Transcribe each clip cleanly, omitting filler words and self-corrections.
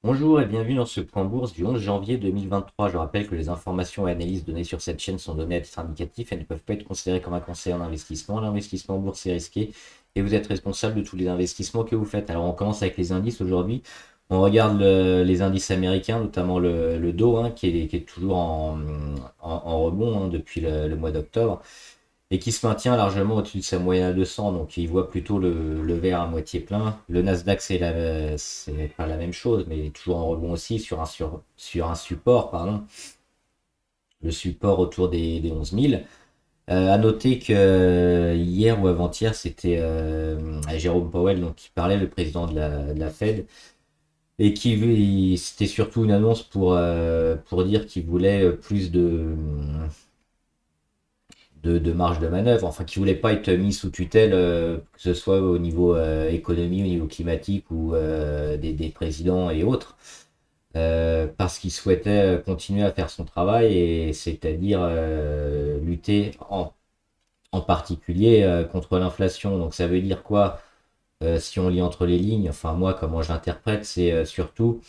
Bonjour et bienvenue dans ce point bourse du 11 janvier 2023. Je rappelle que les informations et analyses données sur cette chaîne sont données à titre indicatif et ne peuvent pas être considérées comme un conseil en investissement. L'investissement en bourse est risqué et vous êtes responsable de tous les investissements que vous faites. Alors on commence avec les indices aujourd'hui. On regarde les indices américains, notamment le Dow, qui est toujours en rebond depuis le mois d'octobre et qui se maintient largement au-dessus de sa moyenne à 200, donc il voit plutôt le verre à moitié plein. Le Nasdaq, c'est pas la même chose, mais toujours en rebond aussi sur un support, pardon, le support autour des 11 000. À noter que hier ou avant-hier, c'était Jérôme Powell donc, qui parlait, le président de la Fed, et c'était surtout une annonce pour dire qu'il voulait plus de marge de manœuvre, enfin qui voulait pas être mis sous tutelle, que ce soit au niveau économie, au niveau climatique ou des présidents et autres, parce qu'il souhaitait continuer à faire son travail et c'est-à-dire lutter en particulier contre l'inflation. Donc ça veut dire quoi si on lit entre les lignes, enfin moi comment j'interprète, c'est surtout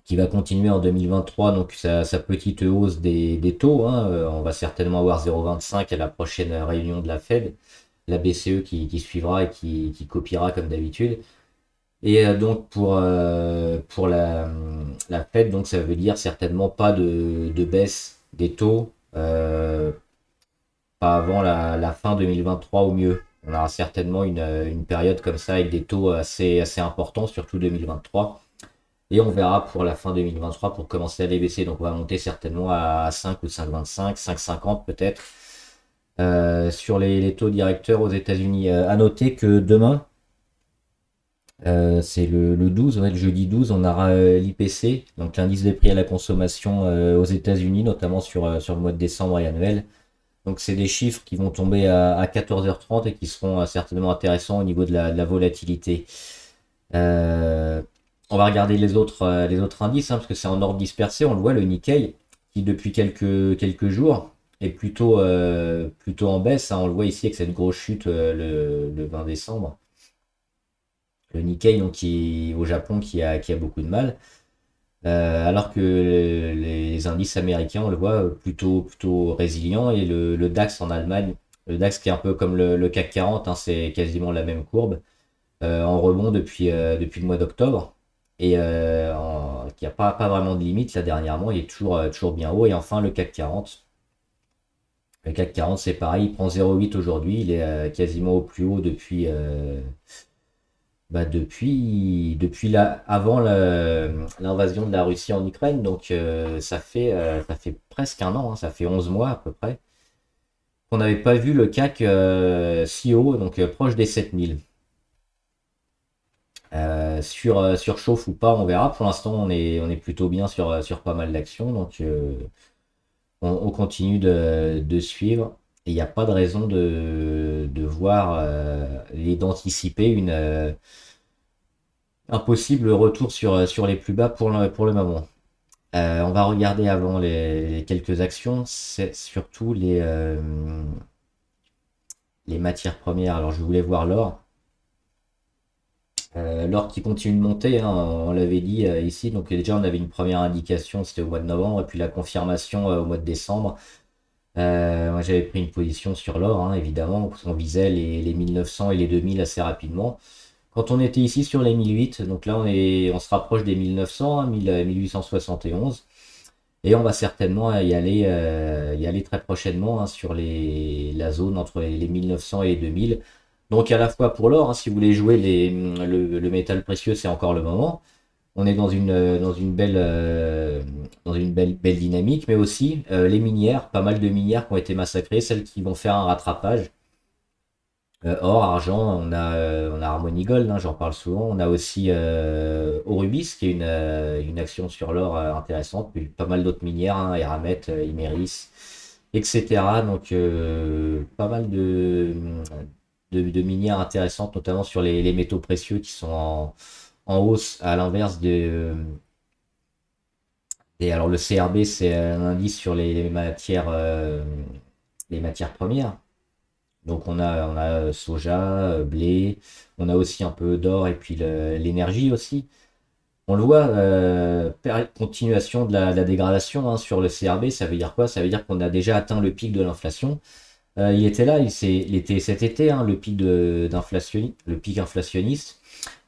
qui va continuer en 2023, donc sa petite hausse des taux, hein. On va certainement avoir 0,25 à la prochaine réunion de la Fed, la BCE qui suivra et qui copiera comme d'habitude. Et donc pour la Fed, donc ça veut dire certainement pas de baisse des taux, pas avant la fin 2023 au mieux. On aura certainement une période comme ça avec des taux assez importants, surtout 2023. Et on verra pour la fin 2023 pour commencer à les baisser. Donc on va monter certainement à 5 ou 5,25, 5,50 peut-être. Sur les taux directeurs aux États-Unis. À noter que demain, c'est le 12, ouais, le jeudi 12, on aura l'IPC, donc l'indice des prix à la consommation aux États-Unis, notamment sur le mois de décembre et annuel. Donc c'est des chiffres qui vont tomber à 14h30 et qui seront certainement intéressants au niveau de la volatilité. Euh, on va regarder les autres indices, parce que c'est en ordre dispersé. On le voit, le Nikkei, qui depuis quelques jours est plutôt en baisse, hein. On le voit ici avec cette grosse chute le 20 décembre. Le Nikkei, donc, au Japon, qui a beaucoup de mal. Alors que les indices américains, on le voit, plutôt résilients. Et le DAX en Allemagne, le DAX qui est un peu comme le CAC 40, hein, c'est quasiment la même courbe, en rebond depuis le mois d'octobre et qui n'a pas vraiment de limite là dernièrement, il est toujours bien haut. Et enfin le CAC 40 c'est pareil, il prend 0,8 aujourd'hui, il est quasiment au plus haut depuis avant l'invasion de la Russie en Ukraine. Donc ça fait presque un an, hein, ça fait 11 mois à peu près qu'on n'avait pas vu le CAC si haut, donc proche des 7000. Surchauffe ou pas, on verra. Pour l'instant, on est plutôt bien sur pas mal d'actions, donc on continue de suivre. Et il n'y a pas de raison de voir et d'anticiper un possible retour sur les plus bas pour le moment. On va regarder avant les quelques actions, c'est surtout les matières premières. Alors je voulais voir l'or. L'or qui continue de monter, hein, on l'avait dit ici. Donc déjà, on avait une première indication, c'était au mois de novembre, et puis la confirmation au mois de décembre. Moi, j'avais pris une position sur l'or, hein, évidemment, parce qu'on visait les 1900 et les 2000 assez rapidement. Quand on était ici sur les 1008, donc là, on se rapproche des 1900, hein, 1871. Et on va certainement y aller très prochainement, hein, sur la zone entre les 1900 et les 2000. Donc à la fois pour l'or, hein, si vous voulez jouer le métal précieux, c'est encore le moment. On est dans une belle dynamique, mais aussi les minières, pas mal de minières qui ont été massacrées, celles qui vont faire un rattrapage. Or, argent, on a Harmony Gold, hein, j'en parle souvent. On a aussi Orubis, qui est une action sur l'or intéressante, puis pas mal d'autres minières, hein, Eramet, Imeris, etc. Donc pas mal de minières intéressantes, notamment sur les métaux précieux qui sont en hausse, à l'inverse alors le CRB, c'est un indice sur les matières premières. Donc on a soja, blé, on a aussi un peu d'or et puis l'énergie aussi. On le voit, continuation de la dégradation hein, sur le CRB, ça veut dire quoi? Ça veut dire qu'on a déjà atteint le pic de l'inflation. Il était là, il était cet été, hein, le pic inflationniste.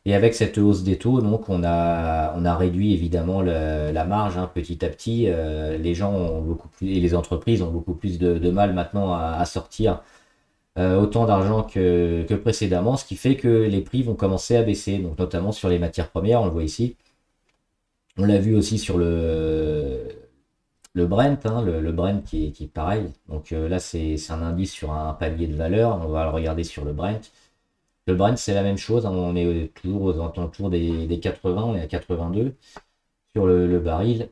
Et avec cette hausse des taux, donc on a réduit évidemment la marge hein, petit à petit. Les gens ont beaucoup plus, et les entreprises ont beaucoup plus de mal maintenant à sortir autant d'argent que précédemment, ce qui fait que les prix vont commencer à baisser, donc notamment sur les matières premières, on le voit ici. On l'a vu aussi sur le Brent, hein, le Brent qui est pareil. Donc là, c'est un indice sur un palier de valeur. On va le regarder sur le Brent. Le Brent, c'est la même chose. Hein, on est toujours aux alentours des 80, on est à 82 sur le baril.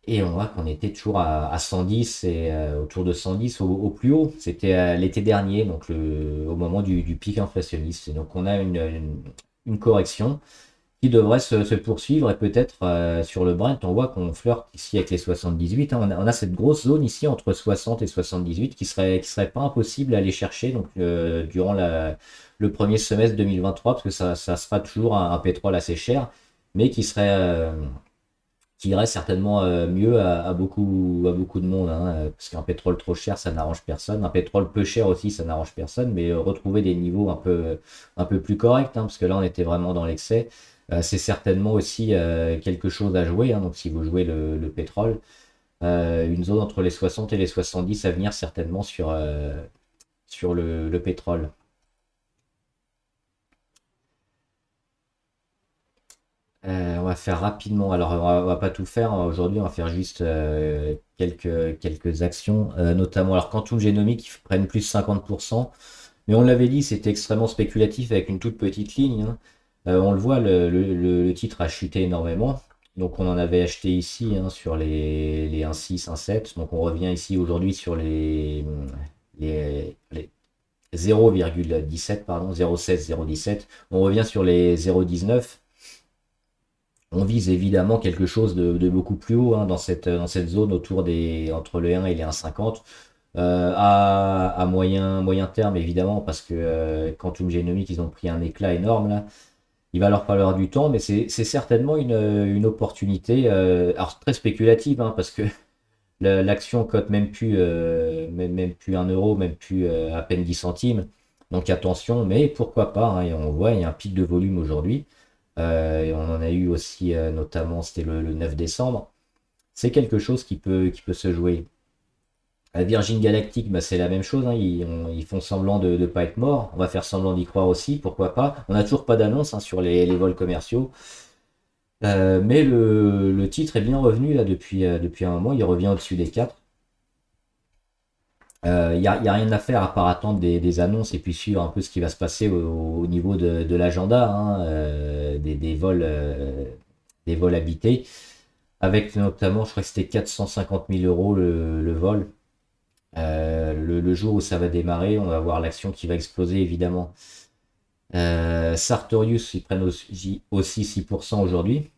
Et on voit qu'on était toujours à 110 et autour de 110 au plus haut. C'était l'été dernier, donc au moment du pic inflationniste. Et donc on a une correction qui devrait se poursuivre et peut-être sur le Brent, on voit qu'on flirte ici avec les 78. Hein. On a cette grosse zone ici entre 60 et 78 qui serait pas impossible à aller chercher donc, durant le premier semestre 2023 parce que ça sera toujours un pétrole assez cher, mais qui irait certainement mieux à beaucoup de monde. Hein, parce qu'un pétrole trop cher, ça n'arrange personne. Un pétrole peu cher aussi, ça n'arrange personne. Mais retrouver des niveaux un peu plus corrects, hein, parce que là, on était vraiment dans l'excès. C'est certainement aussi quelque chose à jouer. Hein, donc, si vous jouez le pétrole, une zone entre les 60 et les 70 à venir certainement sur le pétrole. On va faire rapidement. Alors, on va pas tout faire hein. Aujourd'hui. On va faire juste quelques actions, notamment. Alors, Quantum Genomics, qui prennent plus de 50%. Mais on l'avait dit, c'était extrêmement spéculatif avec une toute petite ligne. Hein. On le voit, le titre a chuté énormément. Donc, on en avait acheté ici hein, sur les 1,6, 1,7. Donc, on revient ici aujourd'hui sur les 0,17, pardon, 0,16, 0,17. On revient sur les 0,19. On vise évidemment quelque chose de beaucoup plus haut hein, dans cette zone entre le 1 et les 1,50 à moyen terme évidemment parce que Quantum Genomics ils ont pris un éclat énorme là. Il va leur falloir du temps, mais c'est certainement une opportunité alors très spéculative hein, parce que l'action cote même plus 1 euro, même plus à peine 10 centimes. Donc attention, mais pourquoi pas hein, et on voit il y a un pic de volume aujourd'hui. Et on en a eu aussi, notamment, c'était le 9 décembre. C'est quelque chose qui peut se jouer. À Virgin Galactic, bah, c'est la même chose. Hein, ils font semblant de ne pas être morts. On va faire semblant d'y croire aussi, pourquoi pas. On n'a toujours pas d'annonce hein, sur les vols commerciaux. Mais le titre est bien revenu là depuis un moment. Il revient au-dessus des 4. Y a rien à faire à part attendre des annonces et puis suivre un peu ce qui va se passer au niveau de l'agenda, hein, des vols habités, avec notamment, je crois que c'était 450 000 euros le vol. Le jour où ça va démarrer, on va voir l'action qui va exploser évidemment. Sartorius, ils prennent aussi 6% aujourd'hui.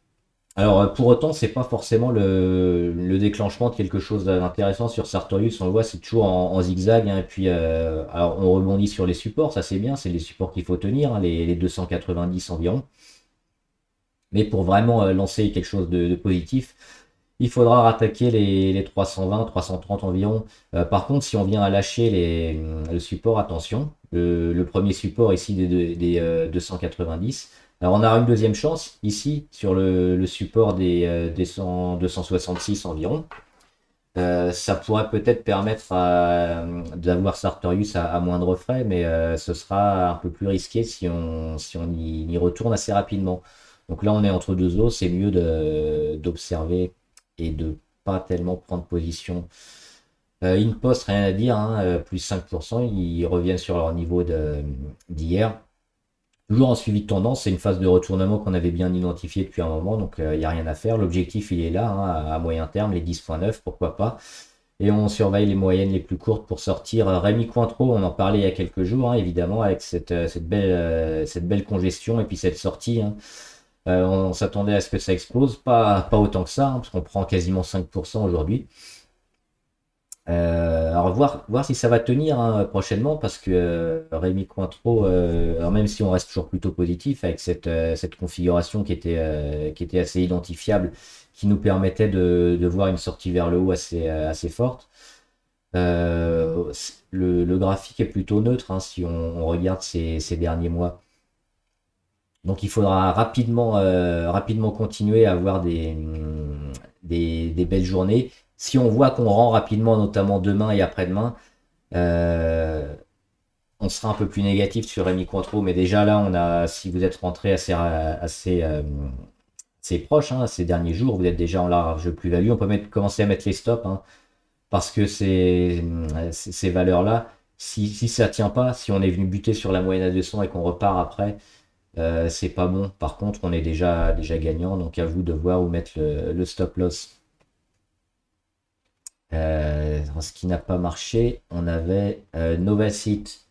Alors pour autant, c'est pas forcément le déclenchement de quelque chose d'intéressant sur Sartorius. On le voit, c'est toujours en zigzag. Hein, et puis alors on rebondit sur les supports, ça c'est bien, c'est les supports qu'il faut tenir, hein, les 290 environ. Mais pour vraiment lancer quelque chose de positif, il faudra rattaquer les 320, 330 environ. Par contre, si on vient à lâcher le support, attention, le premier support ici des 290. Alors on a une deuxième chance ici sur le support des 266 environ. Ça pourrait peut-être permettre d'avoir Sartorius à moindre frais, mais ce sera un peu plus risqué si on y retourne assez rapidement. Donc là on est entre deux eaux, c'est mieux d'observer et de pas tellement prendre position. InPost, rien à dire, hein, plus 5%, ils reviennent sur leur niveau d'hier. Toujours en suivi de tendance, c'est une phase de retournement qu'on avait bien identifiée depuis un moment, donc il n'y a rien à faire. L'objectif, il est là, hein, à moyen terme, les 10,9, pourquoi pas. Et on surveille les moyennes les plus courtes pour sortir. Rémi Cointreau, on en parlait il y a quelques jours, hein, évidemment, avec cette belle congestion et puis cette sortie. Hein. On s'attendait à ce que ça explose, pas autant que ça, hein, parce qu'on prend quasiment 5% aujourd'hui. Alors voir si ça va tenir hein, prochainement parce que Rémi Cointreau, alors même si on reste toujours plutôt positif avec cette configuration qui était assez identifiable, qui nous permettait de voir une sortie vers le haut assez forte. Le graphique est plutôt neutre hein, si on regarde ces derniers mois. Donc il faudra rapidement continuer à avoir des belles journées. Si on voit qu'on rend rapidement, notamment demain et après-demain, euh, on sera un peu plus négatif sur Rémi Cointreau. Mais déjà là, si vous êtes rentré assez proche hein, ces derniers jours, vous êtes déjà en large plus-value. On peut commencer à mettre les stops hein, parce que ces valeurs-là, si ça tient pas, si on est venu buter sur la moyenne à 200 et qu'on repart après, c'est pas bon. Par contre, on est déjà gagnant, donc à vous de voir où mettre le stop loss. Ce qui n'a pas marché, on avait Novacite.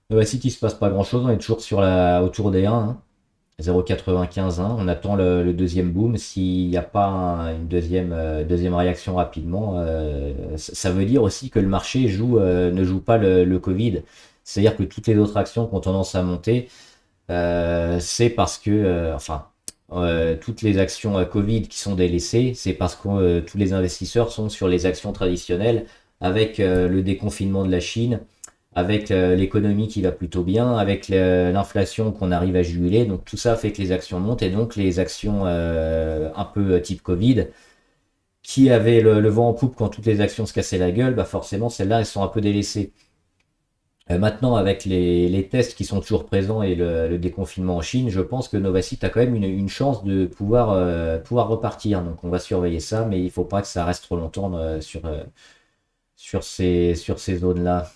Novacite, il se passe pas grand chose, on est toujours autour des 1, hein, 0,95. Hein. On attend le deuxième boom. S'il n'y a pas une deuxième réaction rapidement, ça veut dire aussi que le marché ne joue pas le Covid. C'est-à-dire que toutes les autres actions qui ont tendance à monter, c'est parce que, toutes les actions Covid qui sont délaissées, c'est parce que tous les investisseurs sont sur les actions traditionnelles avec le déconfinement de la Chine, avec l'économie qui va plutôt bien, avec l'inflation qu'on arrive à juguler. Donc tout ça fait que les actions montent et donc les actions un peu type Covid qui avaient le vent en poupe quand toutes les actions se cassaient la gueule, bah forcément celles-là elles sont un peu délaissées. Maintenant, avec les tests qui sont toujours présents et le déconfinement en Chine, je pense que Novacite a quand même une chance de pouvoir repartir. Donc on va surveiller ça, mais il ne faut pas que ça reste trop longtemps sur ces zones-là.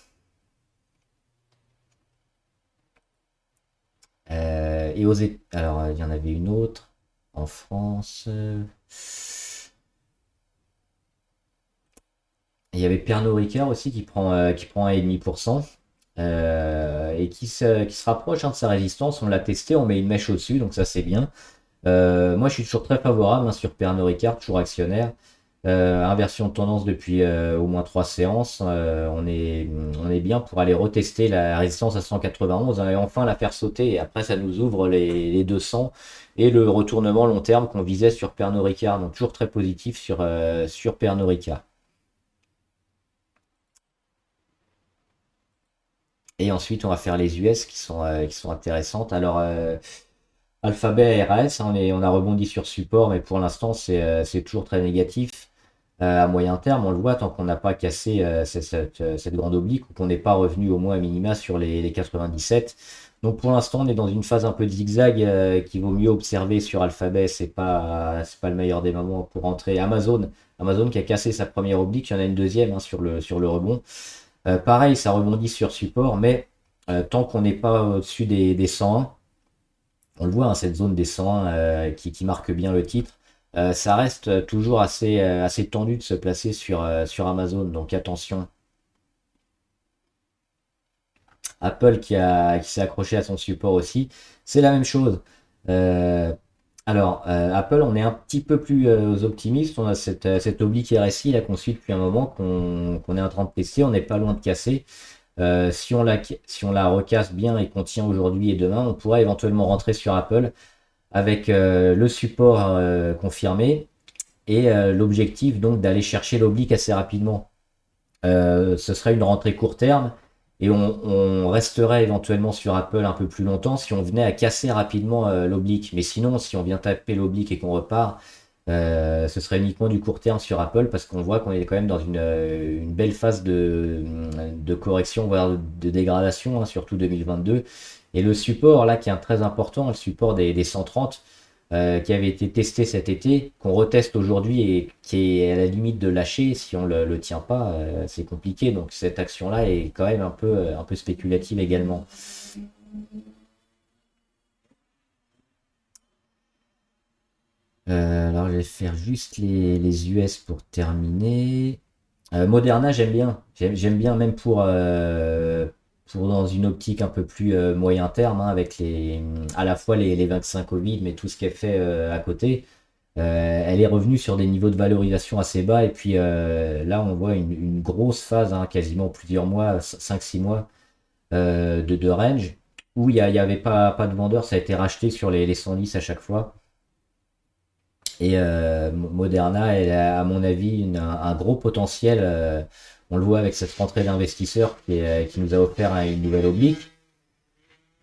Alors, il y en avait une autre en France. Il y avait Pernod Ricard aussi qui prend 1,5%. Et qui se rapproche hein, de sa résistance. On l'a testé, on met une mèche au-dessus, donc ça c'est bien. Moi je suis toujours très favorable hein, sur Pernod Ricard, toujours actionnaire. Inversion de tendance depuis au moins 3 séances. On est bien pour aller retester la résistance à 191 hein, et enfin la faire sauter. Et après ça nous ouvre les 200 et le retournement long terme qu'on visait sur Pernod Ricard. Donc toujours très positif sur Pernod Ricard. Et ensuite, on va faire les US qui sont intéressantes. Alors, Alphabet et RAS, hein, on a rebondi sur support, mais pour l'instant, c'est toujours très négatif. À moyen terme, on le voit, tant qu'on n'a pas cassé cette grande oblique ou qu'on n'est pas revenu au moins à minima sur les 97. Donc pour l'instant, on est dans une phase un peu de zigzag qu'il vaut mieux observer sur Alphabet. C'est pas le meilleur des moments pour entrer. Amazon qui a cassé sa première oblique, il y en a une deuxième hein, sur le rebond. Pareil, ça rebondit sur support, mais tant qu'on n'est pas au-dessus des 101, on le voit, hein, cette zone des 101 qui marque bien le titre, ça reste toujours assez tendu de se placer sur Amazon, donc attention. Apple qui s'est accroché à son support aussi, c'est la même chose. Euh, alors, Apple, on est un petit peu plus optimiste. On a cette oblique RSI là qu'on suit depuis un moment, qu'on est en train de tester. On n'est pas loin de casser. Si on la recasse bien et qu'on tient aujourd'hui et demain, on pourra éventuellement rentrer sur Apple avec le support confirmé et l'objectif donc d'aller chercher l'oblique assez rapidement. Ce serait une rentrée court terme et on resterait éventuellement sur Apple un peu plus longtemps si on venait à casser rapidement l'oblique. Mais sinon, si on vient taper l'oblique et qu'on repart, ce serait uniquement du court terme sur Apple parce qu'on voit qu'on est quand même dans une belle phase de correction, voire de dégradation, hein, surtout 2022. Et le support là qui est très important, le support des 130 qui avait été testé cet été, qu'on reteste aujourd'hui et qui est à la limite de lâcher, si on le tient pas, c'est compliqué. Donc cette action-là est quand même un peu spéculative également. Alors je vais faire juste les US pour terminer. Moderna, j'aime bien. J'aime bien même pour dans une optique un peu plus moyen terme, hein, avec à la fois les vaccins Covid, mais tout ce qui est fait à côté. Elle est revenue sur des niveaux de valorisation assez bas et puis là on voit une grosse phase, hein, quasiment plusieurs mois, 5-6 mois de range où il y avait pas de vendeur, ça a été racheté sur les 110 à chaque fois. Et Moderna, elle a, à mon avis, un gros potentiel. On le voit avec cette rentrée d'investisseurs qui nous a offert une nouvelle oblique.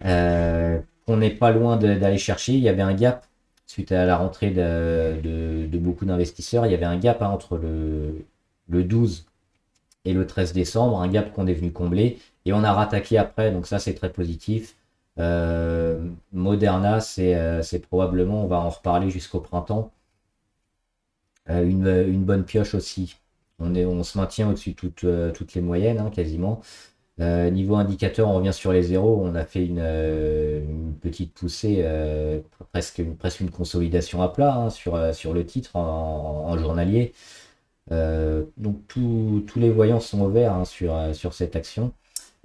On n'est pas loin d'aller chercher. Il y avait un gap suite à la rentrée de beaucoup d'investisseurs. Il y avait un gap, hein, entre le 12 et le 13 décembre, un gap qu'on est venu combler. Et on a rattaqué après, donc ça c'est très positif. Moderna, c'est probablement, on va en reparler jusqu'au printemps, une bonne pioche aussi. On se maintient au-dessus de toutes les moyennes, hein, quasiment. Niveau indicateur, on revient sur les zéros. On a fait une petite poussée, presque une consolidation à plat, hein, sur le titre en journalier. Donc tous les voyants sont au vert, hein, sur cette action.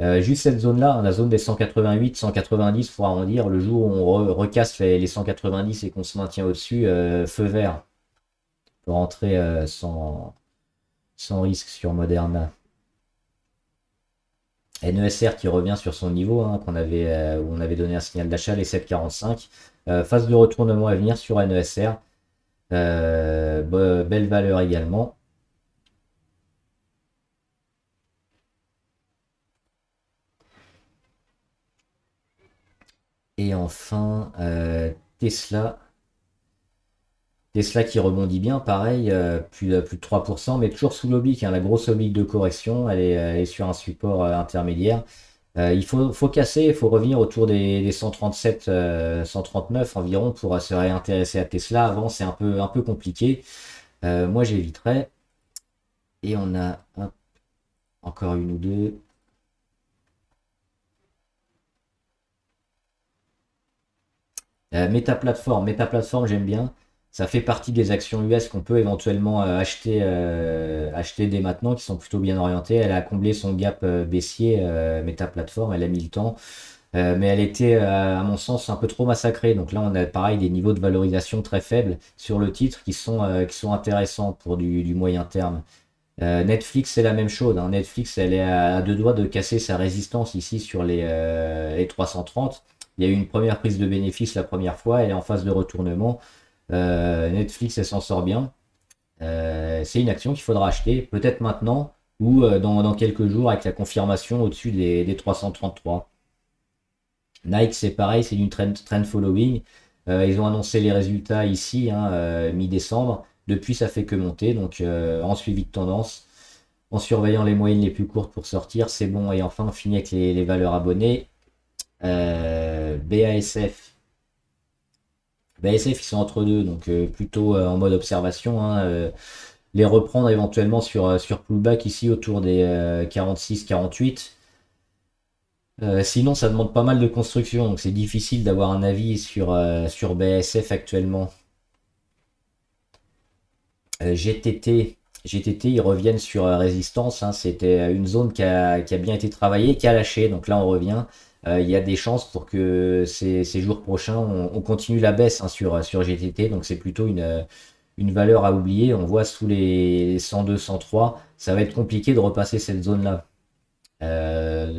Juste cette zone-là, hein, la zone des 188, 190, pour arrondir, le jour où on recasse les 190 et qu'on se maintient au-dessus, feu vert. On peut rentrer sans risque sur Moderna. NESR qui revient sur son niveau, hein, où on avait donné un signal d'achat, les 7,45. Phase de retournement à venir sur NESR. Belle valeur également. Et enfin, Tesla. Tesla qui rebondit bien, pareil, plus de 3%, mais toujours sous l'oblique, hein, la grosse oblique de correction, elle est sur un support intermédiaire. Il faut casser, il faut revenir autour des 137, 139 environ pour se réintéresser à Tesla. Avant, c'est un peu compliqué. Moi, j'éviterais. Et on a, hop, encore une ou deux. Meta Platform, j'aime bien. Ça fait partie des actions US qu'on peut éventuellement acheter dès maintenant, qui sont plutôt bien orientées. Elle a comblé son gap baissier, Meta Platform, elle a mis le temps. Mais elle était, à mon sens, un peu trop massacrée. Donc là, on a pareil des niveaux de valorisation très faibles sur le titre qui sont intéressants pour du moyen terme. Netflix, c'est la même chose, hein. Netflix, elle est à deux doigts de casser sa résistance ici sur les 330. Il y a eu une première prise de bénéfice la première fois, elle est en phase de retournement. Netflix, elle s'en sort bien. C'est une action qu'il faudra acheter, peut-être maintenant ou dans quelques jours avec la confirmation au-dessus des 333. Nike, c'est pareil, c'est du trend following. Ils ont annoncé les résultats ici, hein, mi-décembre. Depuis, ça fait que monter. Donc, en suivi de tendance, en surveillant les moyennes les plus courtes pour sortir, c'est bon. Et enfin, on finit avec les valeurs abonnées. BASF. BASF, ils sont entre deux, donc plutôt en mode observation, hein. Les reprendre éventuellement sur pullback ici autour des 46-48. Sinon, ça demande pas mal de construction, donc c'est difficile d'avoir un avis sur BASF actuellement. GTT, ils reviennent sur résistance, hein. C'était une zone qui a bien été travaillée, qui a lâché, donc là on revient. Il y a des chances pour que ces jours prochains, on continue la baisse, hein, sur GTT, donc c'est plutôt une valeur à oublier. On voit sous les 102, 103, ça va être compliqué de repasser cette zone-là.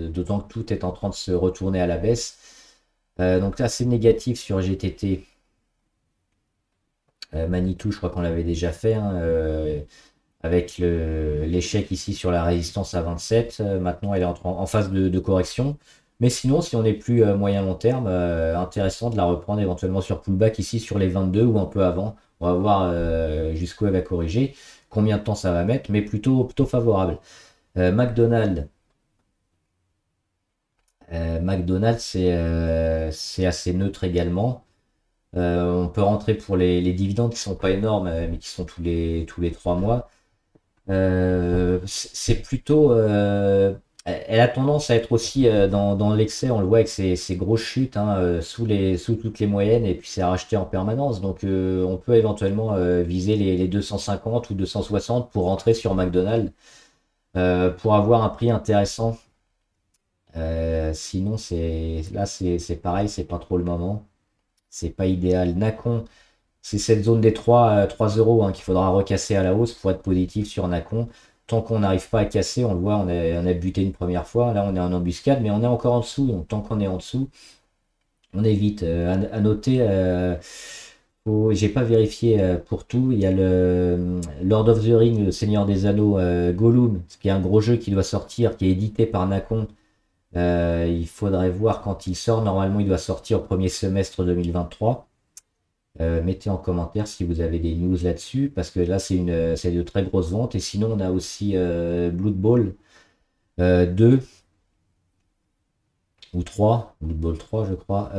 D'autant que tout est en train de se retourner à la baisse. Donc là, c'est négatif sur GTT. Manitou, je crois qu'on l'avait déjà fait, hein, avec l'échec ici sur la résistance à 27. Maintenant, elle est en phase de correction. Mais sinon, si on est plus moyen long terme, intéressant de la reprendre éventuellement sur pullback ici sur les 22 ou un peu avant. On va voir jusqu'où elle va corriger, combien de temps ça va mettre, mais plutôt favorable. McDonald's. McDonald's, c'est assez neutre également. On peut rentrer pour les dividendes qui sont pas énormes, mais qui sont tous les 3 mois. C'est plutôt. Elle a tendance à être aussi dans l'excès, on le voit avec ces grosses chutes, hein, sous toutes les moyennes, et puis c'est à racheter en permanence. Donc on peut éventuellement viser les 250 ou 260 pour rentrer sur McDonald's, pour avoir un prix intéressant. Sinon, là, c'est pareil, c'est pas trop le moment. C'est pas idéal. Nacon, c'est cette zone des 3 euros hein, qu'il faudra recasser à la hausse pour être positif sur Nacon. Tant qu'on n'arrive pas à casser, on le voit, on a buté une première fois, là on est en embuscade, mais on est encore en dessous, donc tant qu'on est en dessous, on évite. À noter, j'ai pas vérifié pour tout, il y a le Lord of the Ring, le Seigneur des Anneaux, Gollum, qui est un gros jeu qui doit sortir, qui est édité par Nacon. Il faudrait voir quand il sort, normalement il doit sortir au premier semestre 2023. Mettez en commentaire si vous avez des news là-dessus, parce que là c'est de très grosses ventes. Et sinon on a aussi Blood Bowl 2 ou 3, Blood Bowl 3 je crois,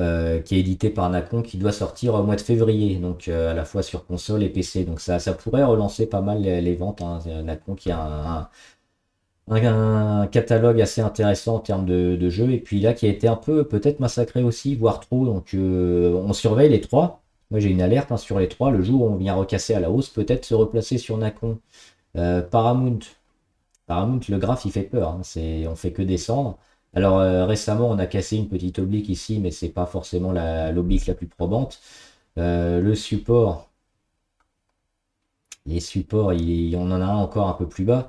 qui est édité par Nacon, qui doit sortir au mois de février, donc à la fois sur console et PC. Donc ça pourrait relancer pas mal les ventes, hein. Nacon qui a un catalogue assez intéressant en termes de jeux, et puis là qui a été un peu peut-être massacré aussi, voire trop. Donc on surveille les trois. Moi j'ai une alerte hein, sur les trois. Le jour où on vient recasser à la hausse, peut-être se replacer sur Nacon. Paramount. Paramount, le graphe il fait peur, hein. On fait que descendre. Alors récemment on a cassé une petite oblique ici, mais c'est pas forcément l'oblique la plus probante. Le support, les supports, on en a un encore un peu plus bas.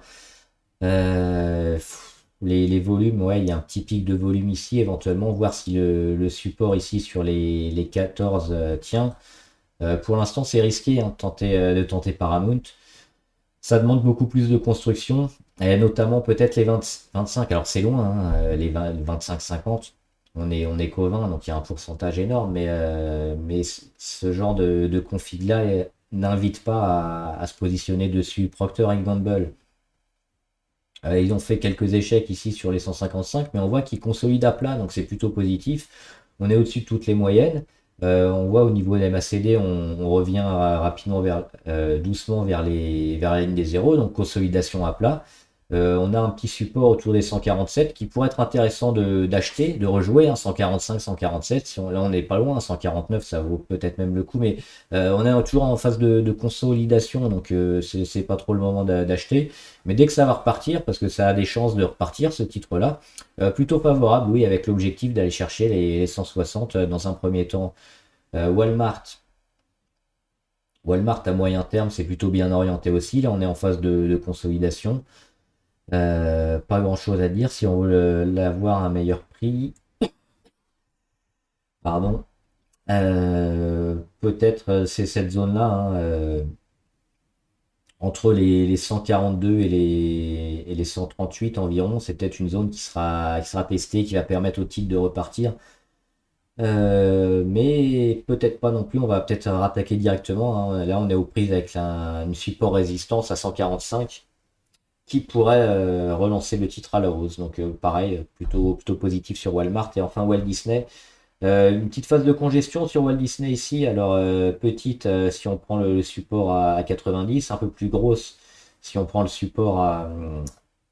Les volumes, ouais, il y a un petit pic de volume ici, éventuellement, voir si le support ici sur les 14 tient. Pour l'instant, c'est risqué hein, de tenter Paramount. Ça demande beaucoup plus de construction, et notamment peut-être les 25. Alors c'est loin, hein, les 25-50. On est qu'au 20, donc il y a un pourcentage énorme, mais ce genre de config-là n'invite pas à se positionner dessus. Procter et Gamble. Ils ont fait quelques échecs ici sur les 155, mais on voit qu'ils consolident à plat, donc c'est plutôt positif. On est au-dessus de toutes les moyennes. On voit au niveau des MACD, on revient rapidement doucement vers la ligne des zéros, donc consolidation à plat. On a un petit support autour des 147 qui pourrait être intéressant d'acheter, de rejouer, hein, 145, 147. Là, on n'est pas loin, 149, ça vaut peut-être même le coup, mais on est toujours en phase de consolidation, donc c'est pas trop le moment d'acheter. Mais dès que ça va repartir, parce que ça a des chances de repartir, ce titre-là, plutôt favorable, oui, avec l'objectif d'aller chercher les 160 dans un premier temps. Walmart. Walmart à moyen terme, c'est plutôt bien orienté aussi. Là, on est en phase de consolidation. Pas grand chose à dire si on veut l'avoir à un meilleur prix. Pardon. Peut-être c'est cette zone-là, hein, entre les 142 et les 138 environ. C'est peut-être une zone qui sera testée, qui va permettre au titre de repartir. Mais peut-être pas non plus. On va peut-être rattaquer directement, hein. Là, on est aux prises avec une support résistance à 145 qui pourrait relancer le titre à la hausse. Donc pareil, plutôt positif sur Walmart. Et enfin Walt Disney. Une petite phase de congestion sur Walt Disney ici. Alors petite si on prend le support à 90, un peu plus grosse si on prend le support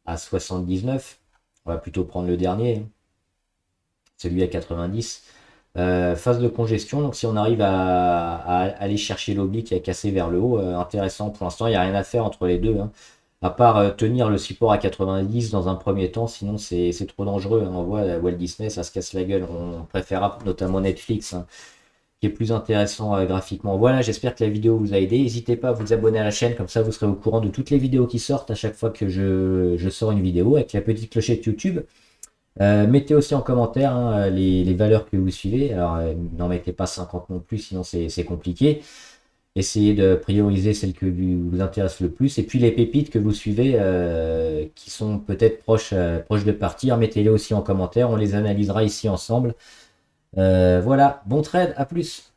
à 79. On va plutôt prendre le dernier, hein, celui à 90. Phase de congestion, donc si on arrive à aller chercher l'oblique et à casser vers le haut, intéressant. Pour l'instant, il n'y a rien à faire entre les deux, hein. À part tenir le support à 90 dans un premier temps, sinon c'est trop dangereux, hein. On voit Walt Disney, ça se casse la gueule. On préférera notamment Netflix, hein, qui est plus intéressant graphiquement. Voilà, j'espère que la vidéo vous a aidé. N'hésitez pas à vous abonner à la chaîne, comme ça vous serez au courant de toutes les vidéos qui sortent à chaque fois que je sors une vidéo, avec la petite clochette YouTube. Mettez aussi en commentaire hein, les valeurs que vous suivez. Alors n'en mettez pas 50 non plus, sinon c'est compliqué. Essayez de prioriser celles que vous intéressent le plus. Et puis les pépites que vous suivez, qui sont peut-être proches de partir, mettez-les aussi en commentaire. On les analysera ici ensemble. Voilà, bon trade, à plus.